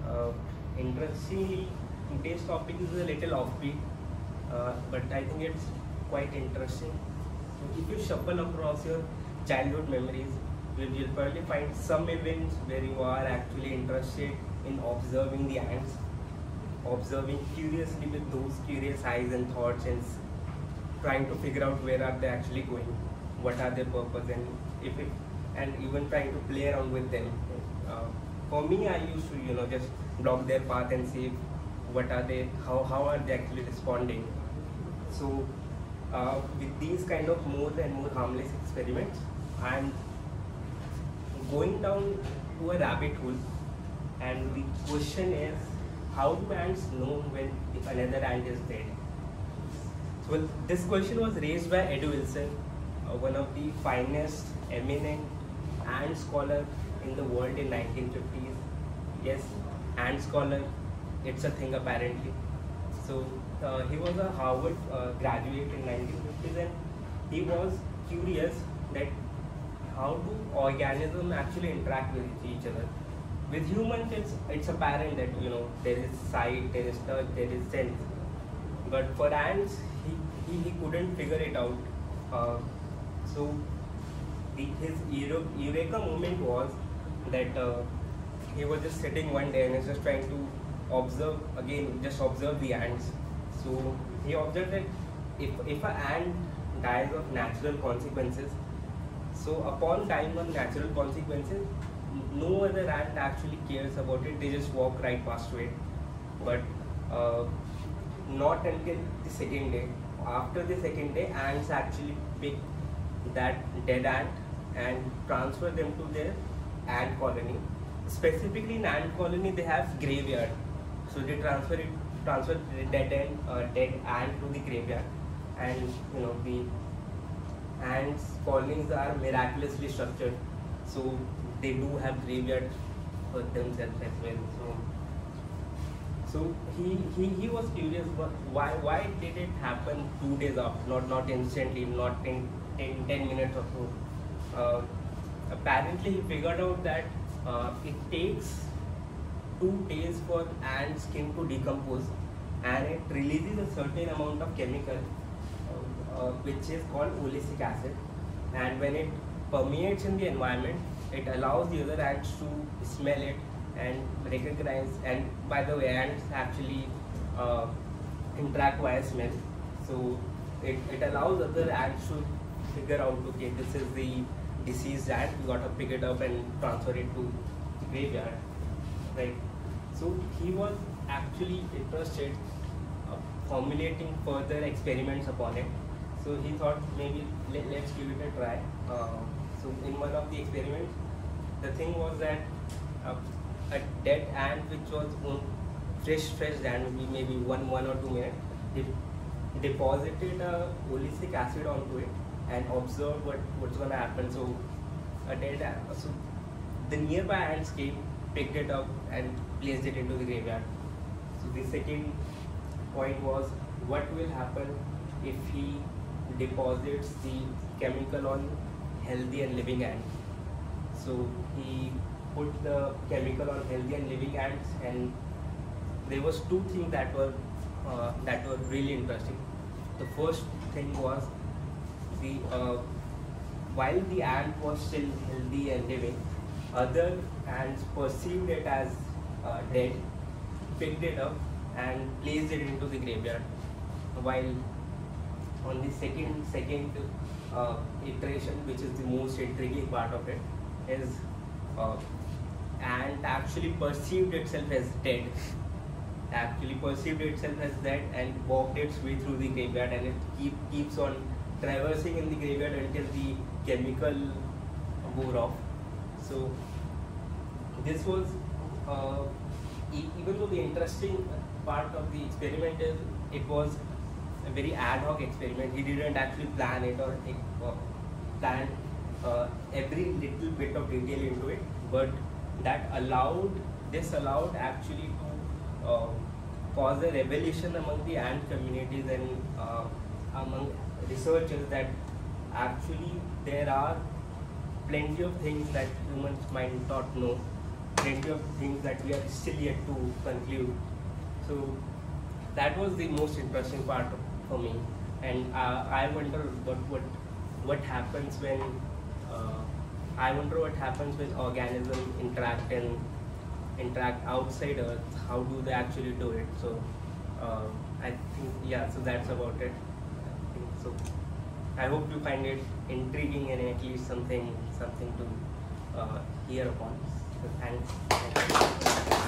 Uh, Interestingly, today's topic is a little offbeat, but I think it's quite interesting. So if you shuffle across your childhood memories, you'll probably find some events where you are actually interested in observing the ants, observing curiously with those curious eyes and thoughts, and trying to figure out where are they actually going, what are their purpose, and if it, and even trying to play around with them. Uh, for me, I used to just block their path and see what are they, how are they actually responding. So with these kind of more and more harmless experiments, I'm going down to a rabbit hole, and the question is, how do ants know when if another ant is dead? So this question was raised by Ed Wilson, one of the finest, eminent ant scholar in the world in 1950s. Yes, ant scholar, it's a thing apparently. So he was a Harvard graduate in 1950s, and he was curious that how do organisms actually interact with each other. With humans, it's apparent that there is sight, there is touch, there is sense. But for ants, he couldn't figure it out. So his eureka moment was that he was just sitting one day and was just trying to observe the ants. So he observed that if an ant dies of natural consequences, so upon dying of natural consequences, no other ant actually cares about it. They just walk right past it. But not until the second day. After the second day, ants actually pick that dead ant and transfer them to their ant colony. Specifically in ant colony, they have graveyard. So they transfer the dead ant to the graveyard, and the ants colonies are miraculously structured. So they do have graveyard for themselves as well. So he was curious, why did it happen 2 days after, not instantly, not in 10 minutes or so. Apparently he figured out that it takes 2 days for ant skin to decompose, and it releases a certain amount of chemical which is called oleic acid, and when it permeates in the environment, it allows the other ants to smell it and recognize. And by the way, ants actually interact via smell, so it allows other ants to figure out, okay, this is the deceased ant, we got to pick it up and transfer it to the graveyard, right? So he was actually interested formulating further experiments upon it. So he thought, maybe let's give it a try. So in one of the experiments, the thing was that a dead ant which was fresh ant, maybe one or 2 minutes, they deposited oleic acid onto it and observed what's going to happen. So a dead ant, so the nearby ants came, picked it up and placed it into the graveyard. So the second point was, what will happen if he deposits the chemical on healthy and living ants? So he put the chemical on healthy and living ants, and there was 2 things that were really interesting. The first thing was, while the ant was still healthy and living, other ants perceived it as dead, picked it up and placed it into the graveyard. While on the second iteration, which is the most intriguing part of it, is ant actually perceived itself as dead, and walked its way through the graveyard, and it keeps on traversing in the graveyard until the chemical wore off. So this was, even though the interesting part of the experiment is, it was a very ad hoc experiment. He didn't actually plan it or plan every little bit of detail into it, but this allowed actually to cause a revelation among the ant communities and among researchers, that actually there are plenty of things that humans might not know, plenty of things that we are still yet to conclude. So that was the most interesting part for me, and I wonder what happens when organisms interact outside Earth. How do they actually do it? So I think, yeah, so that's about it. I think so. I hope you find it intriguing and at least something to hear upon. So thanks.